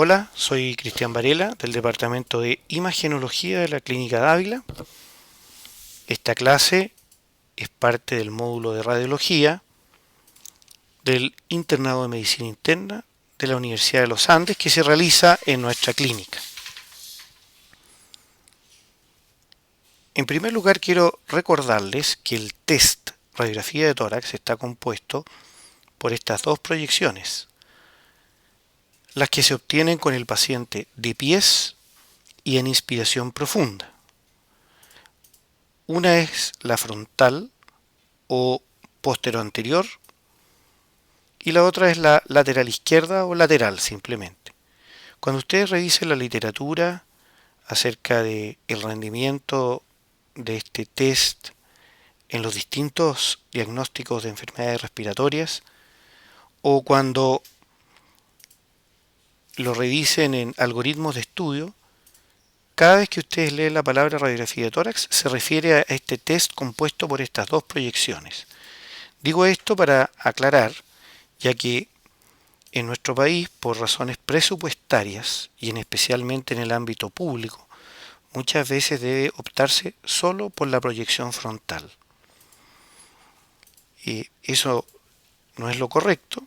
Hola, soy Cristian Varela del Departamento de Imagenología de la Clínica Dávila. Esta clase es parte del módulo de Radiología del Internado de Medicina Interna de la Universidad de los Andes que se realiza en nuestra clínica. En primer lugar, quiero recordarles que el test radiografía de tórax está compuesto por estas dos proyecciones, las que se obtienen con el paciente de pies y en inspiración profunda. Una es la frontal o posteroanterior y la otra es la lateral izquierda o lateral simplemente. Cuando ustedes revisen la literatura acerca del rendimiento de este test en los distintos diagnósticos de enfermedades respiratorias o cuando lo revisen en algoritmos de estudio, cada vez que ustedes leen la palabra radiografía de tórax se refiere a este test compuesto por estas dos proyecciones. Digo esto para aclarar, ya que en nuestro país, por razones presupuestarias y especialmente en el ámbito público, muchas veces debe optarse solo por la proyección frontal. Y eso no es lo correcto,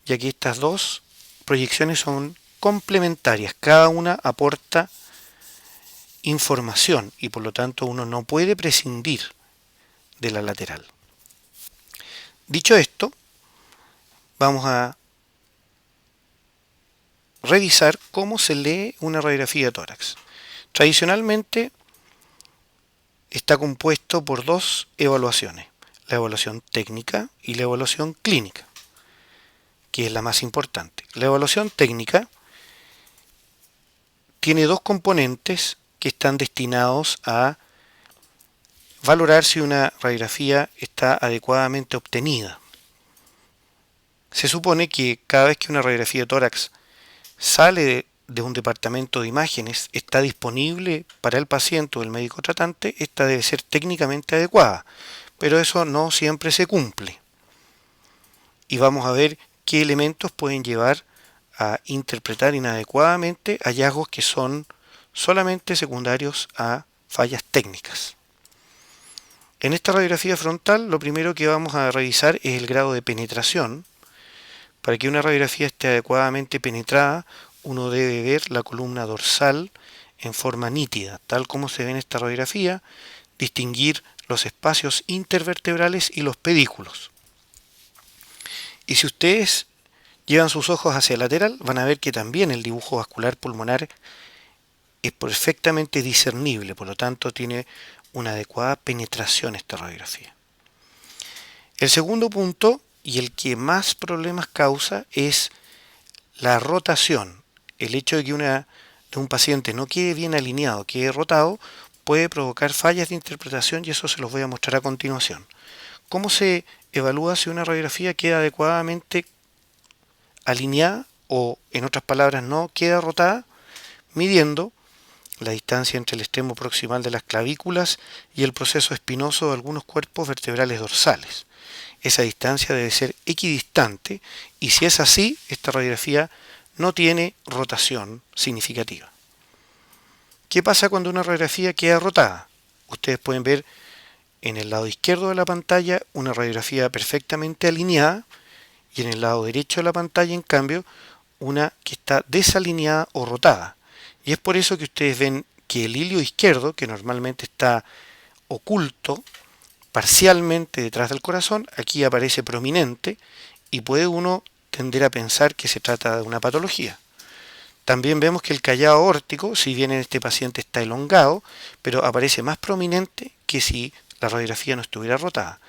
ya que estas dos proyecciones son complementarias, cada una aporta información y por lo tanto uno no puede prescindir de la lateral. Dicho esto, vamos a revisar cómo se lee una radiografía de tórax. Tradicionalmente está compuesto por dos evaluaciones, la evaluación técnica y la evaluación clínica, que es la más importante. La evaluación técnica tiene dos componentes que están destinados a valorar si una radiografía está adecuadamente obtenida. Se supone que cada vez que una radiografía de tórax sale de un departamento de imágenes, está disponible para el paciente o el médico tratante, esta debe ser técnicamente adecuada, pero eso no siempre se cumple. Y vamos a ver qué elementos pueden llevar a interpretar inadecuadamente hallazgos que son solamente secundarios a fallas técnicas. En esta radiografía frontal, lo primero que vamos a revisar es el grado de penetración. Para que una radiografía esté adecuadamente penetrada, uno debe ver la columna dorsal en forma nítida, tal como se ve en esta radiografía, distinguir los espacios intervertebrales y los pedículos. Y si ustedes llevan sus ojos hacia el lateral, van a ver que también el dibujo vascular pulmonar es perfectamente discernible, por lo tanto tiene una adecuada penetración esta radiografía. El segundo punto, y el que más problemas causa, es la rotación. El hecho de que un paciente no quede bien alineado, quede rotado, puede provocar fallas de interpretación y eso se los voy a mostrar a continuación. ¿Cómo se evalúa si una radiografía queda adecuadamente alineada o, en otras palabras, no queda rotada? Midiendo la distancia entre el extremo proximal de las clavículas y el proceso espinoso de algunos cuerpos vertebrales dorsales. Esa distancia debe ser equidistante y si es así, esta radiografía no tiene rotación significativa. ¿Qué pasa cuando una radiografía queda rotada? Ustedes pueden ver en el lado izquierdo de la pantalla una radiografía perfectamente alineada y en el lado derecho de la pantalla, en cambio, una que está desalineada o rotada. Y es por eso que ustedes ven que el hilio izquierdo, que normalmente está oculto parcialmente detrás del corazón, aquí aparece prominente y puede uno tender a pensar que se trata de una patología. También vemos que el callado aórtico, si bien en este paciente está elongado, pero aparece más prominente que si la radiografía no estuviera rotada.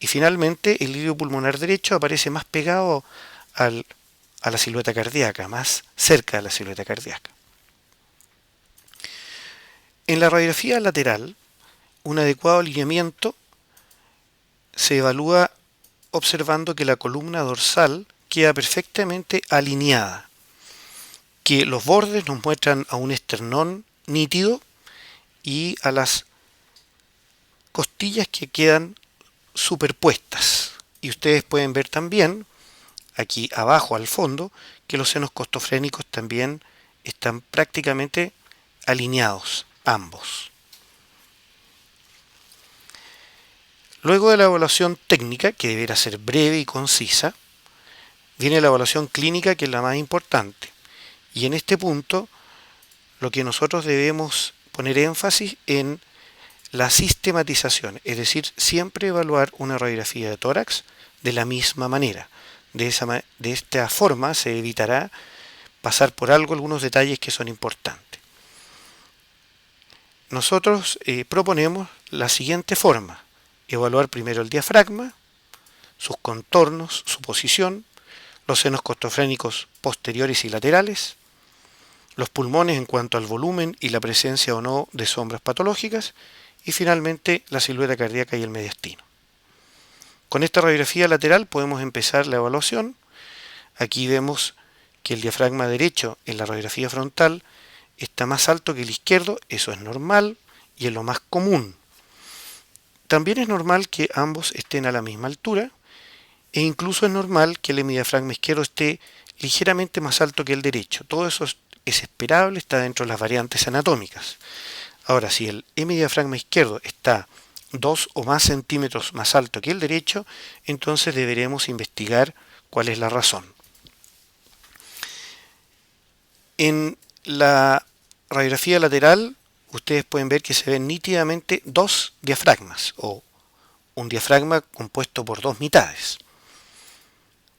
Y finalmente el hilio pulmonar derecho aparece más pegado a la silueta cardíaca, más cerca de la silueta cardíaca. En la radiografía lateral, un adecuado alineamiento se evalúa observando que la columna dorsal queda perfectamente alineada, que los bordes nos muestran a un esternón nítido y a las costillas que quedan superpuestas. Y ustedes pueden ver también, aquí abajo al fondo, que los senos costofrénicos también están prácticamente alineados ambos. Luego de la evaluación técnica, que deberá ser breve y concisa, viene la evaluación clínica, que es la más importante. Y en este punto, lo que nosotros debemos poner énfasis en la sistematización, es decir, siempre evaluar una radiografía de tórax de la misma manera. De esta forma se evitará pasar por algo algunos detalles que son importantes. Nosotros proponemos la siguiente forma: evaluar primero el diafragma, sus contornos, su posición, los senos costofrénicos posteriores y laterales, los pulmones en cuanto al volumen y la presencia o no de sombras patológicas, y finalmente la silueta cardíaca y el mediastino. Con esta radiografía lateral podemos empezar la evaluación. Aquí vemos que el diafragma derecho en la radiografía frontal está más alto que el izquierdo, eso es normal y es lo más común. También es normal que ambos estén a la misma altura, e incluso es normal que el hemidiafragma izquierdo esté ligeramente más alto que el derecho. Todo eso es esperable, está dentro de las variantes anatómicas. Ahora, si el hemidiafragma izquierdo está 2 o más centímetros más alto que el derecho, entonces deberemos investigar cuál es la razón. En la radiografía lateral, ustedes pueden ver que se ven nítidamente dos diafragmas, o un diafragma compuesto por dos mitades.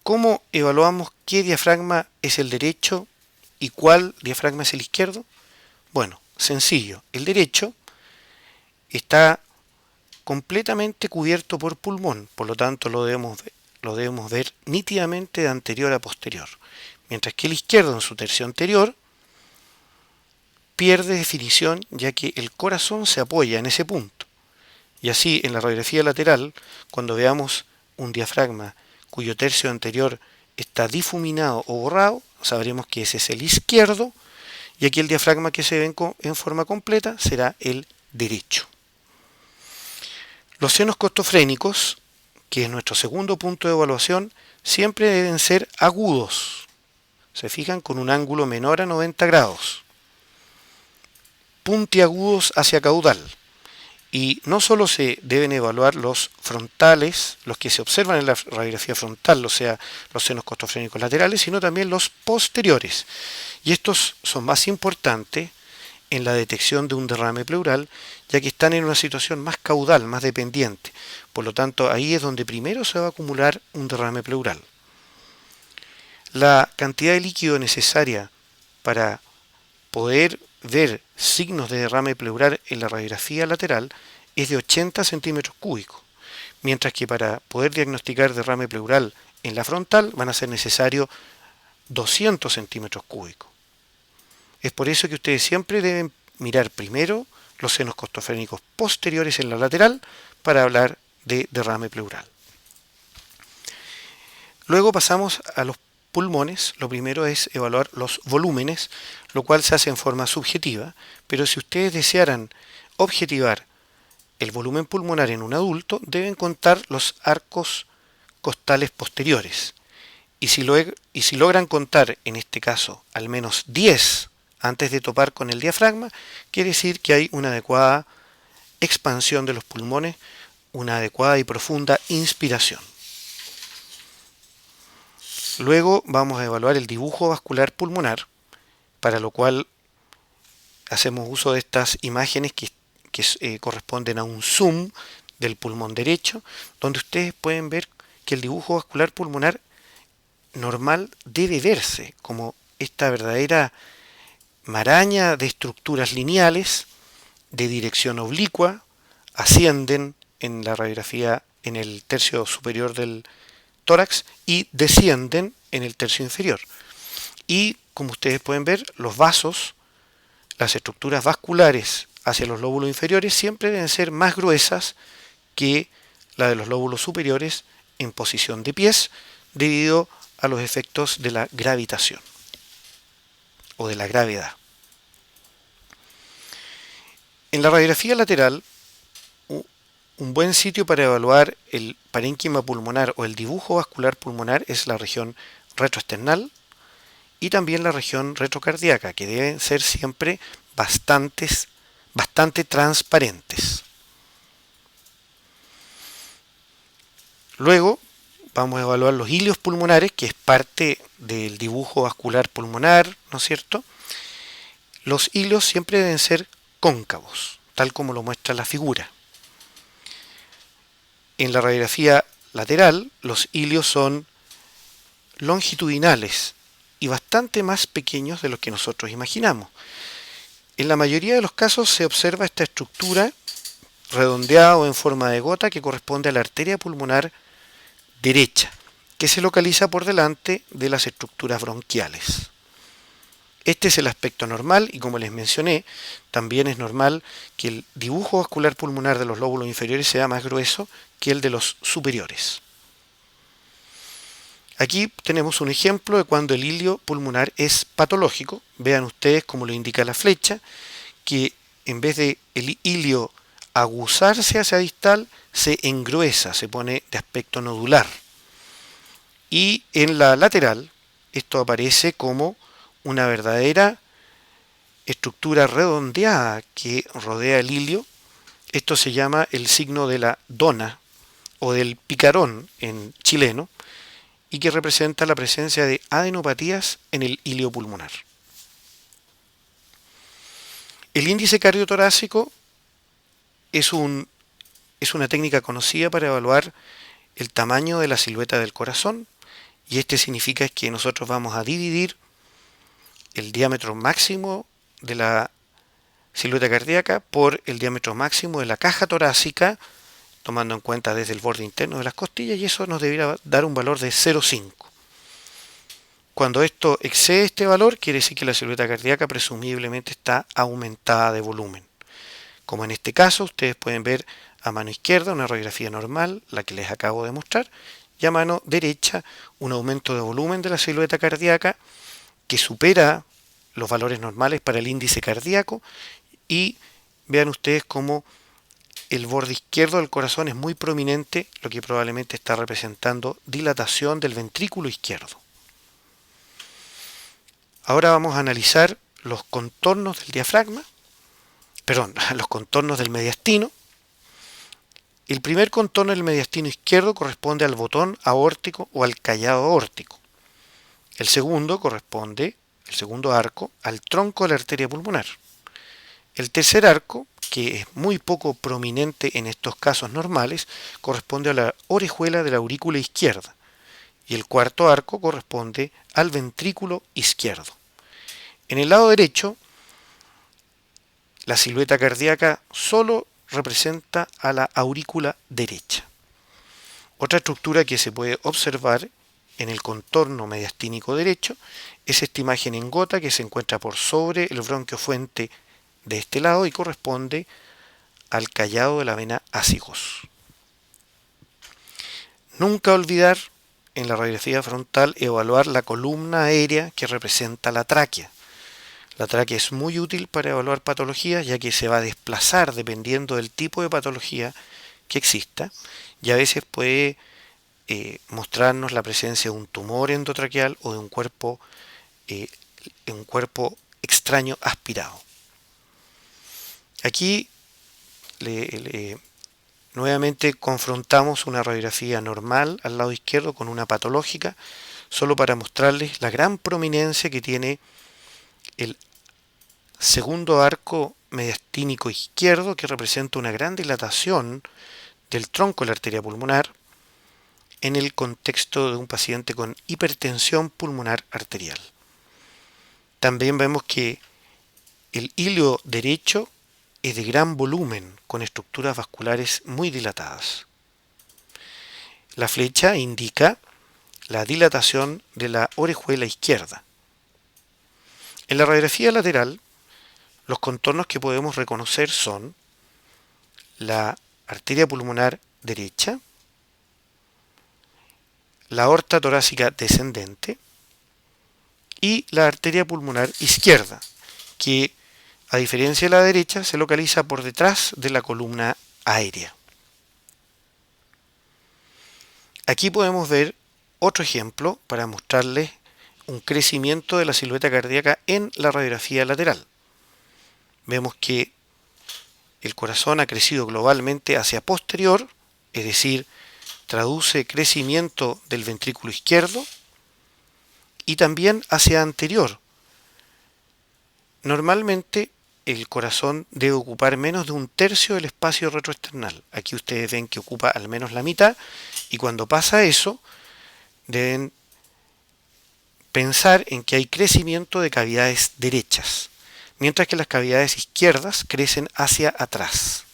¿Cómo evaluamos qué diafragma es el derecho y cuál diafragma es el izquierdo? Bueno, sencillo. El derecho está completamente cubierto por pulmón, por lo tanto lo debemos ver nítidamente de anterior a posterior, mientras que el izquierdo en su tercio anterior pierde definición, ya que el corazón se apoya en ese punto. Y así, en la radiografía lateral, cuando veamos un diafragma cuyo tercio anterior está difuminado o borrado, sabremos que ese es el izquierdo, y aquí el diafragma que se ve en forma completa será el derecho. Los senos costofrénicos, que es nuestro segundo punto de evaluación, siempre deben ser agudos. Se fijan, con un ángulo menor a 90 grados. Puntiagudos hacia caudal. Y no solo se deben evaluar los frontales, los que se observan en la radiografía frontal, o sea, los senos costofrénicos laterales, sino también los posteriores. Y estos son más importantes en la detección de un derrame pleural, ya que están en una situación más caudal, más dependiente. Por lo tanto, ahí es donde primero se va a acumular un derrame pleural. La cantidad de líquido necesaria para poder ver signos de derrame pleural en la radiografía lateral es de 80 centímetros cúbicos, mientras que para poder diagnosticar derrame pleural en la frontal van a ser necesarios 200 centímetros cúbicos. Es por eso que ustedes siempre deben mirar primero los senos costofrénicos posteriores en la lateral para hablar de derrame pleural. Luego pasamos a los pulmones. Lo primero es evaluar los volúmenes, lo cual se hace en forma subjetiva, pero si ustedes desearan objetivar el volumen pulmonar en un adulto, deben contar los arcos costales posteriores. Y si logran contar, en este caso, al menos 10 antes de topar con el diafragma, quiere decir que hay una adecuada expansión de los pulmones, una adecuada y profunda inspiración. Luego vamos a evaluar el dibujo vascular pulmonar, para lo cual hacemos uso de estas imágenes que corresponden a un zoom del pulmón derecho, donde ustedes pueden ver que el dibujo vascular pulmonar normal debe verse como esta verdadera maraña de estructuras lineales de dirección oblicua, ascienden en la radiografía en el tercio superior del tórax y descienden en el tercio inferior. Y como ustedes pueden ver, los vasos, las estructuras vasculares hacia los lóbulos inferiores siempre deben ser más gruesas que la de los lóbulos superiores en posición de pies, debido a los efectos de la gravitación o de la gravedad. En la radiografía lateral, un buen sitio para evaluar el parénquima pulmonar o el dibujo vascular pulmonar es la región retroesternal y también la región retrocardíaca, que deben ser siempre bastante transparentes. Luego vamos a evaluar los hilios pulmonares, que es parte del dibujo vascular pulmonar, ¿no es cierto? Los hilios siempre deben ser cóncavos, tal como lo muestra la figura. En la radiografía lateral, los hilios son longitudinales y bastante más pequeños de los que nosotros imaginamos. En la mayoría de los casos se observa esta estructura redondeada o en forma de gota que corresponde a la arteria pulmonar derecha, que se localiza por delante de las estructuras bronquiales. Este es el aspecto normal y, como les mencioné, también es normal que el dibujo vascular pulmonar de los lóbulos inferiores sea más grueso que el de los superiores. Aquí tenemos un ejemplo de cuando el hilio pulmonar es patológico. Vean ustedes, como lo indica la flecha, que en vez de el hilio aguzarse hacia distal, se engruesa, se pone de aspecto nodular. Y en la lateral, esto aparece como una verdadera estructura redondeada que rodea el hilio. Esto se llama el signo de la dona o del picarón en chileno, y que representa la presencia de adenopatías en el hilio pulmonar. El índice cardiotorácico es una técnica conocida para evaluar el tamaño de la silueta del corazón, y este significa que nosotros vamos a dividir el diámetro máximo de la silueta cardíaca por el diámetro máximo de la caja torácica, tomando en cuenta desde el borde interno de las costillas, y eso nos debería dar un valor de 0,5. Cuando esto excede este valor, quiere decir que la silueta cardíaca presumiblemente está aumentada de volumen. Como en este caso, ustedes pueden ver a mano izquierda una radiografía normal, la que les acabo de mostrar, y a mano derecha un aumento de volumen de la silueta cardíaca que supera los valores normales para el índice cardíaco, y vean ustedes cómo el borde izquierdo del corazón es muy prominente, lo que probablemente está representando dilatación del ventrículo izquierdo. Ahora vamos a analizar los contornos del diafragma, los contornos del mediastino. El primer contorno del mediastino izquierdo corresponde al botón aórtico o al callado aórtico. El segundo arco, al tronco de la arteria pulmonar. El tercer arco, que es muy poco prominente en estos casos normales, corresponde a la orejuela de la aurícula izquierda, y el cuarto arco corresponde al ventrículo izquierdo. En el lado derecho, la silueta cardíaca solo representa a la aurícula derecha. Otra estructura que se puede observar en el contorno mediastínico derecho es esta imagen en gota que se encuentra por sobre el bronquio fuente de este lado y corresponde al callado de la vena acigos. Nunca olvidar en la radiografía frontal evaluar la columna aérea que representa la tráquea. La tráquea es muy útil para evaluar patologías, ya que se va a desplazar dependiendo del tipo de patología que exista, y a veces puede mostrarnos la presencia de un tumor endotraqueal o de un cuerpo extraño aspirado. Aquí nuevamente confrontamos una radiografía normal al lado izquierdo con una patológica, solo para mostrarles la gran prominencia que tiene el segundo arco mediastínico izquierdo, que representa una gran dilatación del tronco de la arteria pulmonar en el contexto de un paciente con hipertensión pulmonar arterial. También vemos que el hilio derecho es de gran volumen, con estructuras vasculares muy dilatadas. La flecha indica la dilatación de la orejuela izquierda. En la radiografía lateral, los contornos que podemos reconocer son la arteria pulmonar derecha, la aorta torácica descendente y la arteria pulmonar izquierda, que a diferencia de la derecha se localiza por detrás de la columna aérea. Aquí podemos ver otro ejemplo para mostrarles un crecimiento de la silueta cardíaca en la radiografía lateral. Vemos que el corazón ha crecido globalmente hacia posterior, es decir, traduce crecimiento del ventrículo izquierdo, y también hacia anterior. Normalmente el corazón debe ocupar menos de un tercio del espacio retroesternal. Aquí ustedes ven que ocupa al menos la mitad, y cuando pasa eso, deben pensar en que hay crecimiento de cavidades derechas, mientras que las cavidades izquierdas crecen hacia atrás.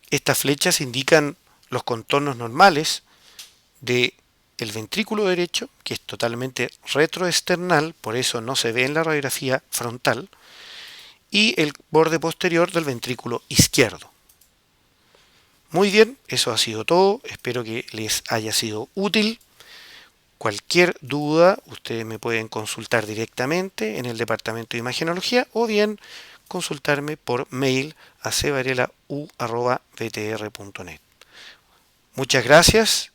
Estas flechas indican los contornos normales del ventrículo derecho, que es totalmente retroesternal, por eso no se ve en la radiografía frontal, y el borde posterior del ventrículo izquierdo. Muy bien, eso ha sido todo, espero que les haya sido útil. Cualquier duda, ustedes me pueden consultar directamente en el departamento de imagenología o bien consultarme por mail a cvarela.u@btr.net. Muchas gracias